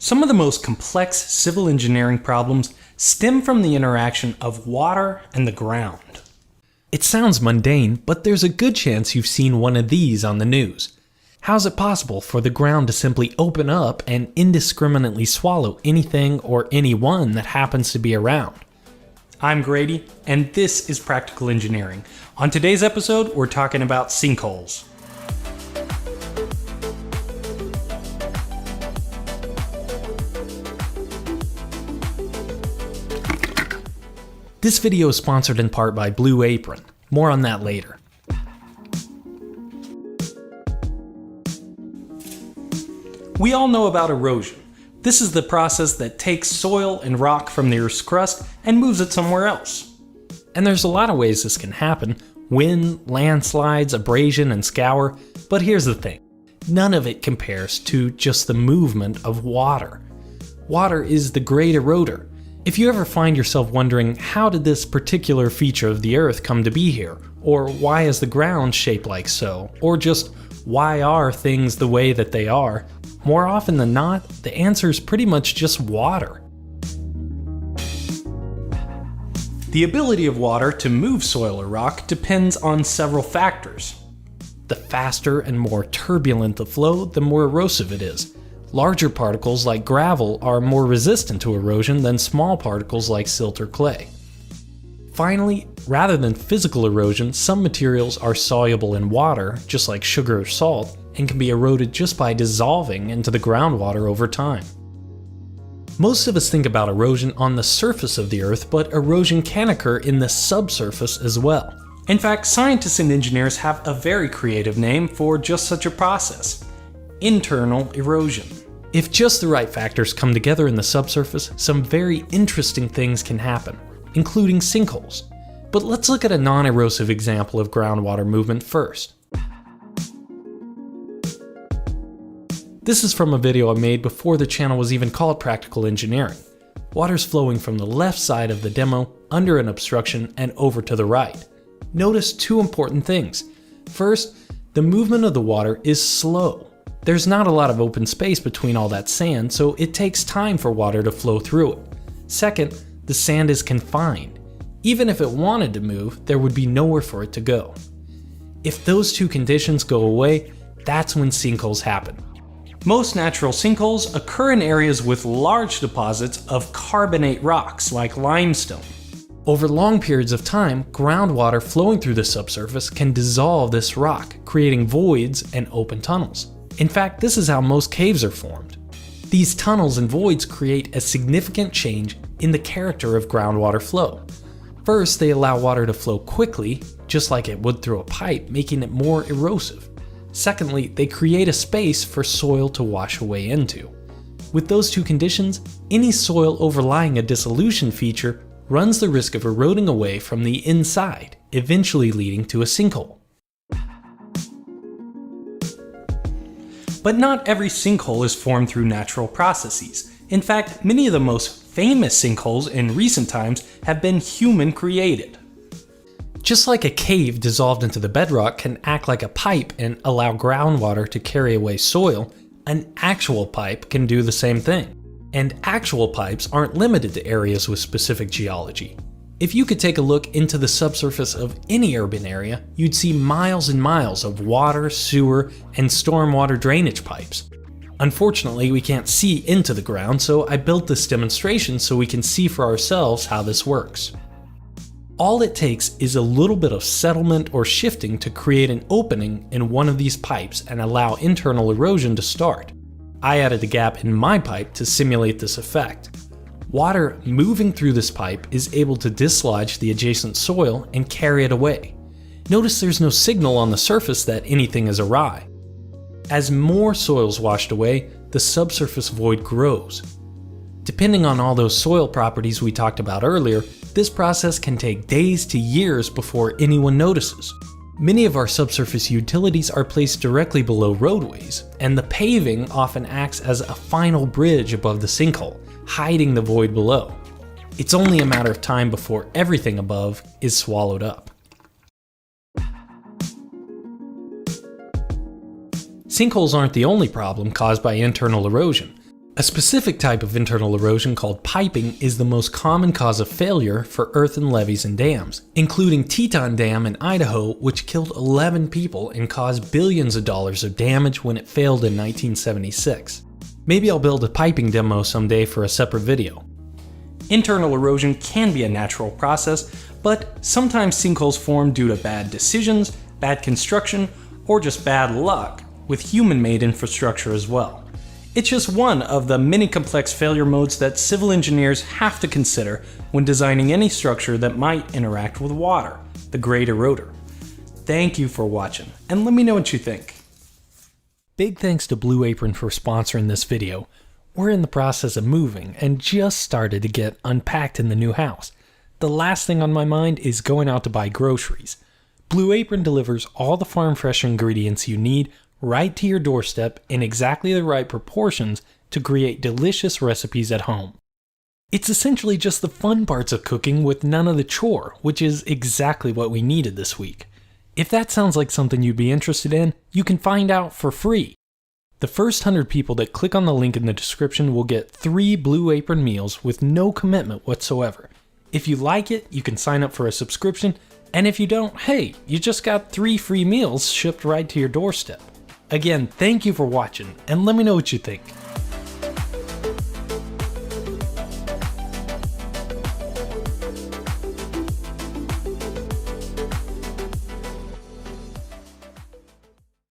Some of the most complex civil engineering problems stem from the interaction of water and the ground. It sounds mundane, but there's a good chance you've seen one of these on the news. How is it possible for the ground to simply open up and indiscriminately swallow anything or anyone that happens to be around? I'm Grady, and this is Practical Engineering. On today's episode, we're talking about sinkholes. This video is sponsored in part by Blue Apron. More on that later. We all know about erosion. This is the process that takes soil and rock from the Earth's crust and moves it somewhere else. And there's a lot of ways this can happen: wind, landslides, abrasion, and scour. But here's the thing. None of it compares to just the movement of water. Water is the great eroder. If you ever find yourself wondering, how did this particular feature of the Earth come to be here? Or why is the ground shaped like so? Or just why are things the way that they are? More often than not, the answer is pretty much just water. The ability of water to move soil or rock depends on several factors. The faster and more turbulent the flow, the more erosive it is. Larger particles like gravel are more resistant to erosion than small particles like silt or clay. Finally, rather than physical erosion, some materials are soluble in water, just like sugar or salt, and can be eroded just by dissolving into the groundwater over time. Most of us think about erosion on the surface of the Earth, but erosion can occur in the subsurface as well. In fact, scientists and engineers have a very creative name for just such a process: internal erosion. If just the right factors come together in the subsurface, some very interesting things can happen, including sinkholes. But let's look at a non-erosive example of groundwater movement first. This is from a video I made before the channel was even called Practical Engineering. Water's flowing from the left side of the demo, under an obstruction, and over to the right. Notice two important things. First, the movement of the water is slow. There's not a lot of open space between all that sand, so it takes time for water to flow through it. Second, the sand is confined. Even if it wanted to move, there would be nowhere for it to go. If those two conditions go away, that's when sinkholes happen. Most natural sinkholes occur in areas with large deposits of carbonate rocks like limestone. Over long periods of time, groundwater flowing through the subsurface can dissolve this rock, creating voids and open tunnels. In fact, this is how most caves are formed. These tunnels and voids create a significant change in the character of groundwater flow. First, they allow water to flow quickly, just like it would through a pipe, making it more erosive. Secondly, they create a space for soil to wash away into. With those two conditions, any soil overlying a dissolution feature runs the risk of eroding away from the inside, eventually leading to a sinkhole. But not every sinkhole is formed through natural processes. In fact, many of the most famous sinkholes in recent times have been human-created. Just like a cave dissolved into the bedrock can act like a pipe and allow groundwater to carry away soil, an actual pipe can do the same thing. And actual pipes aren't limited to areas with specific geology. If you could take a look into the subsurface of any urban area, you'd see miles and miles of water, sewer, and stormwater drainage pipes. Unfortunately, we can't see into the ground, so I built this demonstration so we can see for ourselves how this works. All it takes is a little bit of settlement or shifting to create an opening in one of these pipes and allow internal erosion to start. I added a gap in my pipe to simulate this effect. Water moving through this pipe is able to dislodge the adjacent soil and carry it away. Notice there's no signal on the surface that anything is awry. As more soil is washed away, the subsurface void grows. Depending on all those soil properties we talked about earlier, this process can take days to years before anyone notices. Many of our subsurface utilities are placed directly below roadways, and the paving often acts as a final bridge above the sinkhole, hiding the void below. It's only a matter of time before everything above is swallowed up. Sinkholes aren't the only problem caused by internal erosion. A specific type of internal erosion called piping is the most common cause of failure for earthen levees and dams, including Teton Dam in Idaho, which killed 11 people and caused billions of dollars of damage when it failed in 1976. Maybe I'll build a piping demo someday for a separate video. Internal erosion can be a natural process, but sometimes sinkholes form due to bad decisions, bad construction, or just bad luck, with human-made infrastructure as well. It's just one of the many complex failure modes that civil engineers have to consider when designing any structure that might interact with water, the great eroder. Thank you for watching, and let me know what you think. Big thanks to Blue Apron for sponsoring this video. We're in the process of moving and just started to get unpacked in the new house. The last thing on my mind is going out to buy groceries. Blue Apron delivers all the farm fresh ingredients you need right to your doorstep in exactly the right proportions to create delicious recipes at home. It's essentially just the fun parts of cooking with none of the chore, which is exactly what we needed this week. If that sounds like something you'd be interested in, you can find out for free. The first 100 people that click on the link in the description will get 3 Blue Apron meals with no commitment whatsoever. If you like it, you can sign up for a subscription, and if you don't, hey, you just got 3 free meals shipped right to your doorstep. Again, thank you for watching, and let me know what you think.